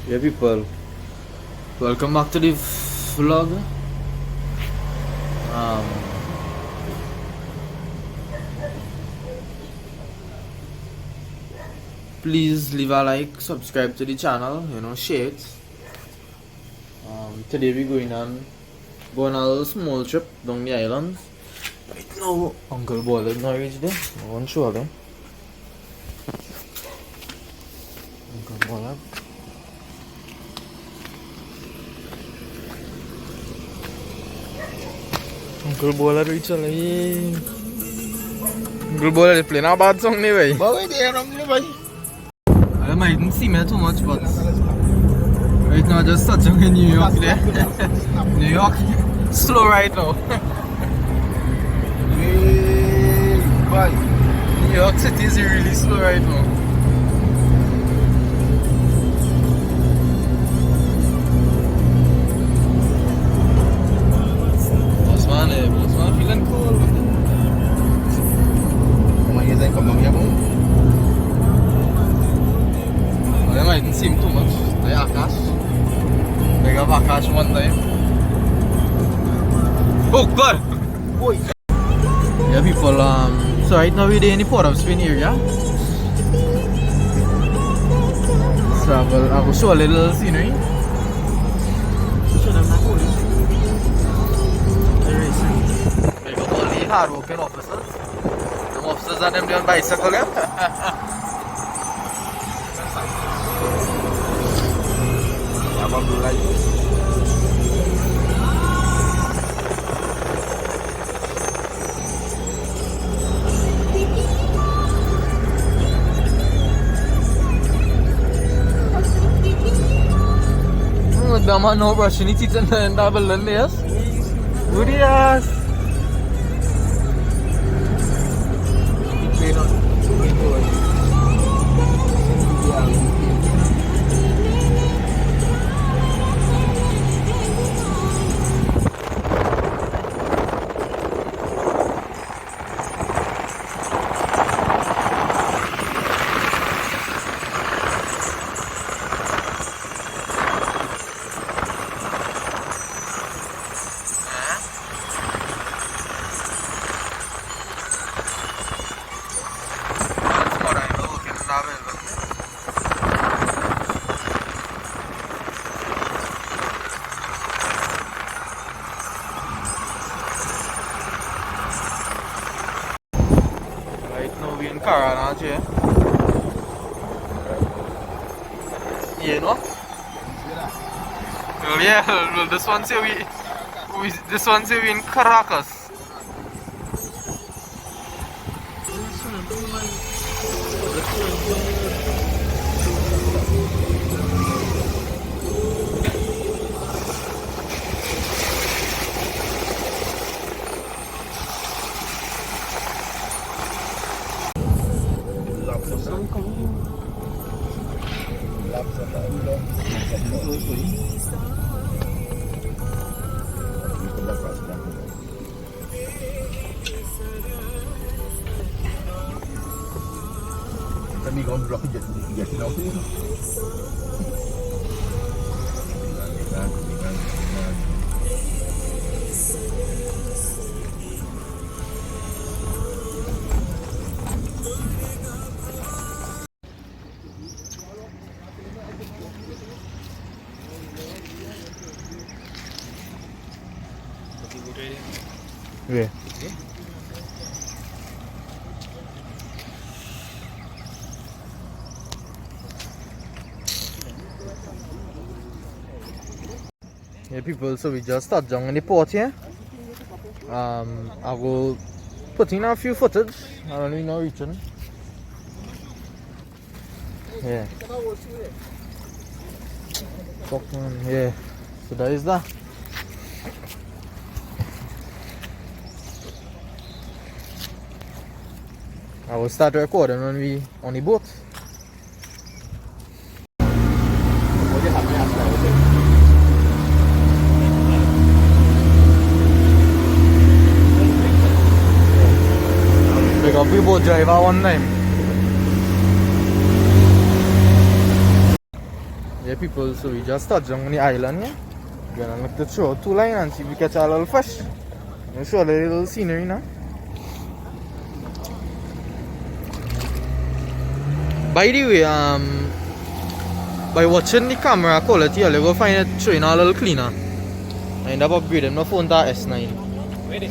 Yeah, people, welcome back to the vlog. Um, please leave a like, subscribe to the channel, share it. Today we're going on a little small trip down the islands. Right now, Uncle Ball is not reached there. I want to show them. Uncle Ball. Uncle Ball reached there. Uncle Ball is playing a bad song anyway. I mightn't see me too much, but right now just touching in New York there. New York, slow right now. New York City is really slow right now. Boss man feeling cool. I mightn't see him too much. The Akash. They got Akash one time. Oh God! Boy. Yeah, people. So right now we're in the Port of Spain area. So I will show a little scenery. Show them my police. They got all the hard-working officers. The officers are them on bicycle, yeah. The man no brushing his teeth and double layers. Good yes. In Carana, you know? Well, yeah, well, this one say we in Caracas. Kami kau blok je nak tu. Yeah. Yeah, people, so we just start down in the port here. I will put in a few footage. I don't really know reaching. Yeah. Fucking, yeah. So that is that. I will start recording when we on the boat. Because we both drive at one time. Yeah, people, so we just touched down on the island here. We're gonna look to throw out 2 lines and see if we catch a little fish. I'll show the little scenery now. By the way, by watching the camera quality, you'll go find it showing a little cleaner. I end up upgrading my phone to S9. Ready?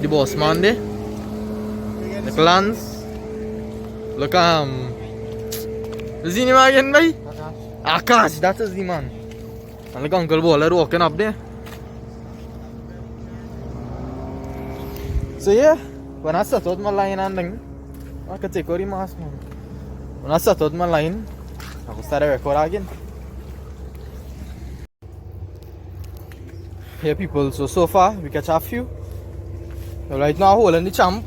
The boss man there. The Lance. Look is he the man again, boy? Akash, that is the man. And look Uncle Baller walking up there. So yeah, when I set out my line and thing, I could take out the mask, man. When I set out my line, I will start the record again. Here people, so far we catch a few. So right now holding the champ.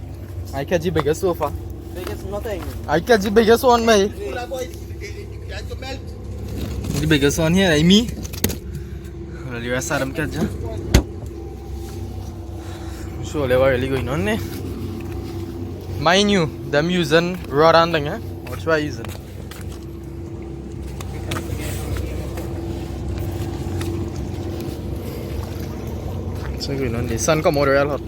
I catch the biggest so far. Biggest nothing. I catch the biggest one, mate. The biggest one here, like me. Well, the rest of them catch, huh? Surely what really going on there. Mind you, them using rod and thing, eh? What should I using? So going on, the sun come out real hot.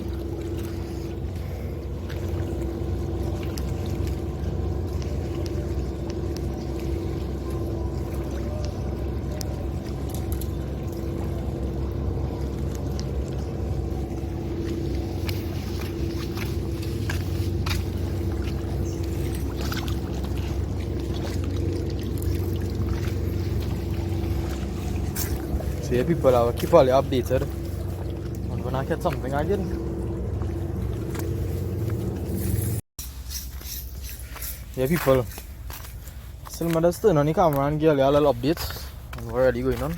So yeah, people, I will keep all you updated. And when I get something again. Yeah, people. Still mother turn on the camera and give you a little update on what already going on.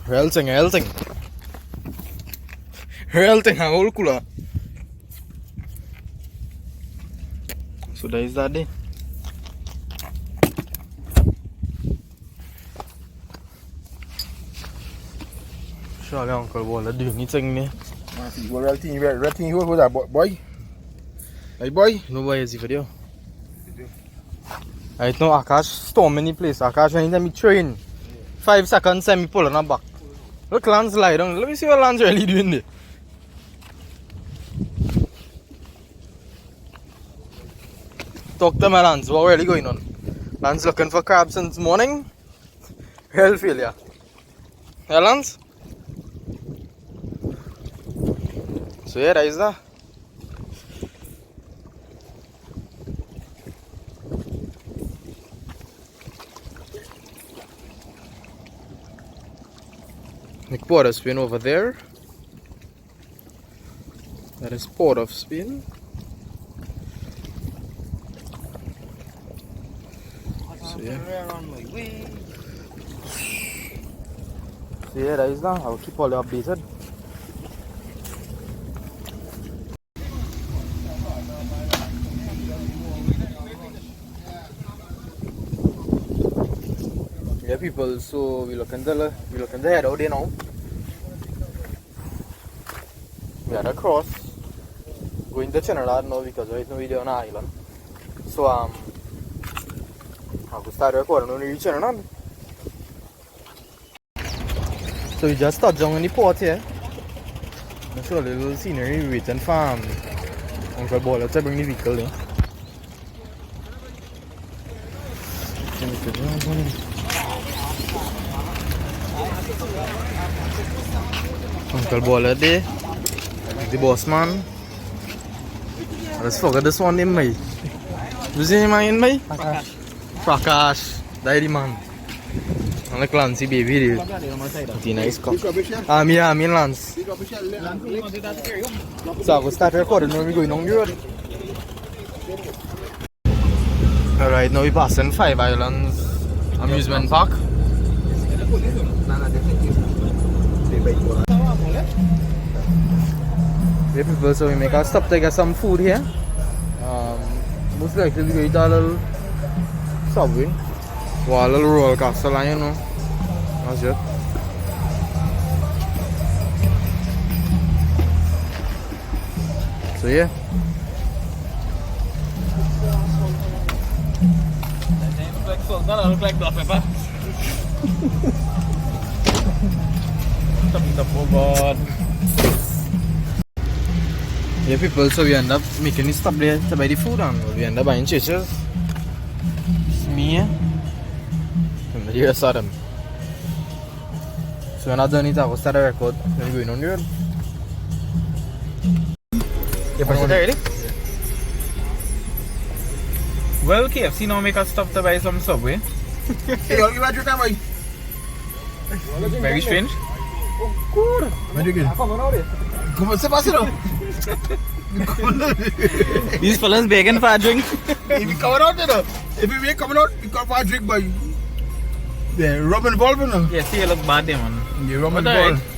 Real thing, real thing. Real thing, a whole cooler. So that is that day. Surely Uncle Baller doing anything there. Real thing, who was that boy? Hey boy? No boy is the video. Right now Akash storming the place. Akash anytime he train 5 seconds and me pulling her back. Look Lance lie down. Let me see what Lance really doing there. Talk to my Lance, what really going on? Lance looking for crab since morning. Real failure. Yeah Lance? So yeah, that is that. Nick Port of Spain over there. That is Port of Spain. So yeah. So yeah, that is that. I'll keep all you updated. Yeah, people, so we looking to head out there now. We had a cross going to Trinidad now because right now we're on an island. So I will start recording when we reach Trinidad. So we just touched down in the port here. I'll show a little scenery waiting for Uncle Baller to bring the vehicle in. Uncle Baller there, the boss man. Let's forget this one name, mate. Who's the name again, mate? Prakash. Prakash, that man. And like Lancey baby, the nice cup. Yeah, me and Lance. So I will start recording when we going on the road. Alright, now we're passing 5 Islands Amusement Park. Yeah, people, so we make a stop to get some food here. Most likely we eat a little Subway or a little roller coaster line, you know. That's it. So yeah. salt that look like black pepper. Oh God. Yeah, people, so we end up making this stop there to buy the food and we end up buying chiches. It's me and the rest of them. So when I done it, I will start a record. Then we're going on the road. You push it already? Well, KFC now make us stop to buy some Subway. Hey, I'll give you a drink, boy. Very strange. What you get? Come on, sit back, sit down. These fellas begging for a drink. If you coming out, you know. If you ain't coming out, you come for a drink, boy. Yeah, rum and ball, you know. Yeah, see, you look bad there, man. Yeah, rum and But alright. ball.